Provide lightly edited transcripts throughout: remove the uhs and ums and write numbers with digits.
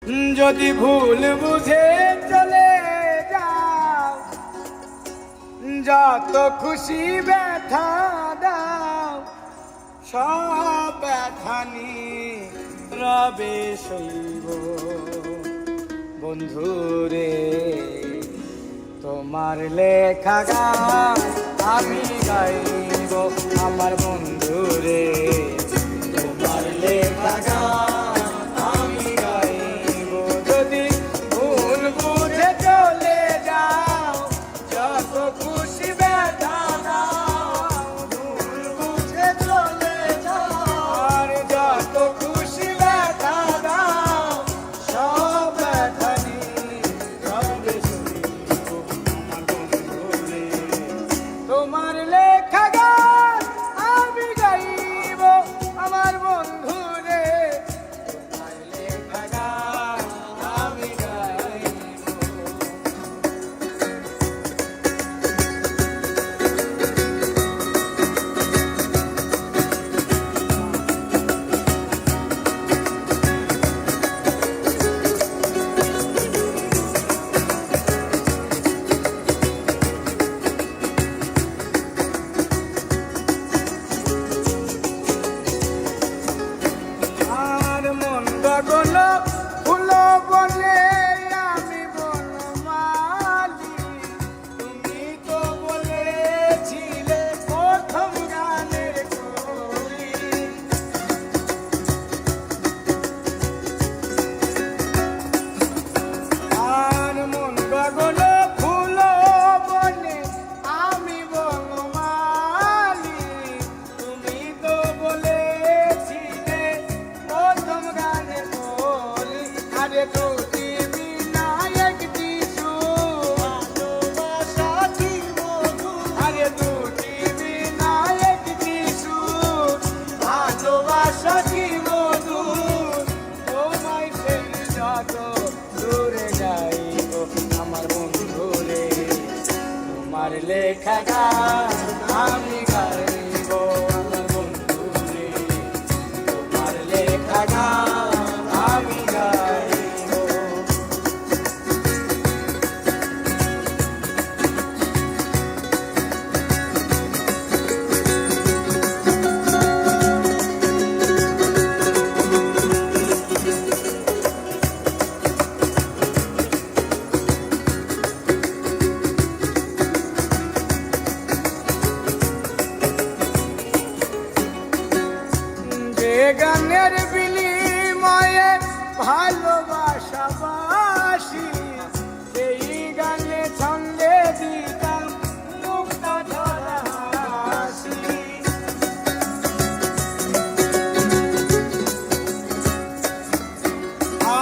যদি ভুল বুঝে চলে যাও, যত খুশি ব্যথা দাও, সব ব্যথা নিয়ে রবে সইব। বন্ধুরে তোমার লেখা গান আমি গাইব, আমার বন্ধুরে তোমার লেখা গান আমি গাইব। যদি ভুল বুঝে চলে যাও, যত খুশি ব্যথা দাও, ভুল বুঝে চলে যাও, আর যত খুশি ব্যথা দাও, সব ব্যথা নিয়ে রবে সইব। আমার বন্ধুরে তোমার লেখা গান আমি গাইব, আমার বন্ধুরে তোমার লেখা গান আমি গাইব। আর মন গগন ফুল বনে আমি বনমালী, তুমি তো বলেছিলে প্রথম গানের কলি। আর মন গগন ফুল বনে আমি বনমালী, তুমি তো বলেছিলে প্রথম গানে বলি। আরে দুটি বিনায়ক যিশু ভালোবাসা কি মধুর, আরে দুটি বিনায়ক যিশু ভালোবাসা কি মধুর। তোমায় ছেড়ে যত দূরে যাইব, আমার বন্ধুরে তোমার লেখা গান আমি গাইব, আমার বন্ধুরে তোমার লেখা গান আমি গাইব। যে গানের বিনিময়ে ভালোবাসা বাসি, সেই গানে ছন্দে দিতাম মুক্তা ধরা হাসি।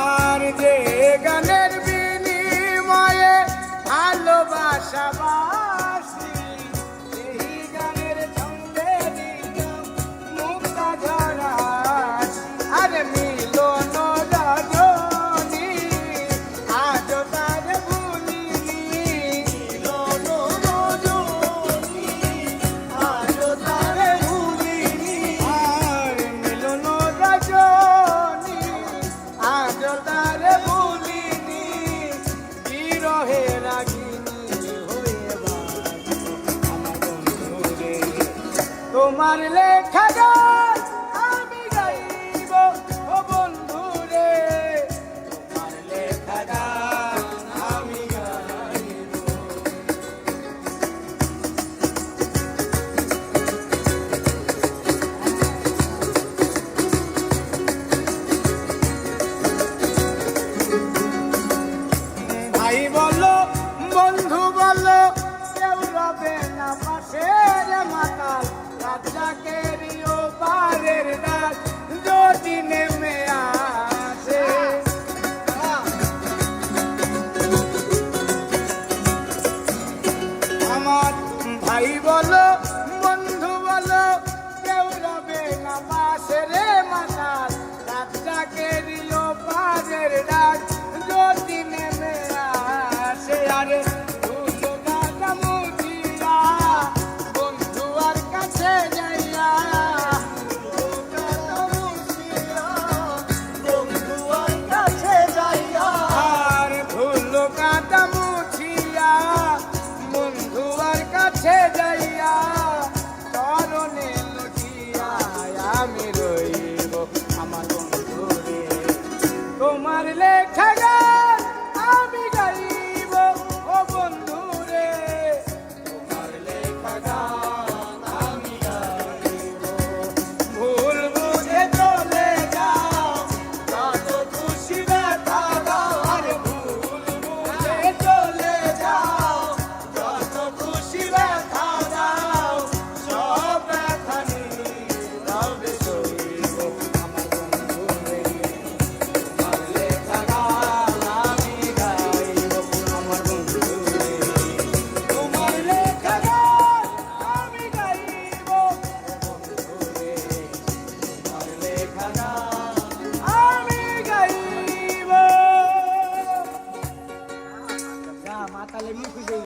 আর যে গানের বিনিময়ে ভালোবাসা বাসি, সেই গানের ছন্দে দিতাম মুক্তা ধরা হাসি। আরে মিলন রজনী আজ তার ভুলিনি, মিলন রজনী আজ তার ভুলিনি। আর মিলন রজনী আজ তার ভুলিনি, বিরহে রাগিনী হয়ে বাঁচব, আমার বন্ধুরে তোমার লেখা গান আমি গাইব। ও বন্ধুরে তোমার লেখা গান আমি গাইব। ভাই বলো বন্ধু বলো, কেউ রবে না পাশে রে মাতাল, রাজাকেরিও পারের রাত যদি নেমে আসে। আমার ভাই বলো বন্ধু বলো, কেউ রবে না পাশে রে মাতাল, রাজাকেরিও পারের রাত যদি নেমে আসে। আরে দুটো দাদা মুজিয়া বন্ধু আর কাছে যাইয়া, দুটো দাদা মুজিয়া বন্ধু আর কাছে যাইয়া। মাতাল এমনি খুঁজে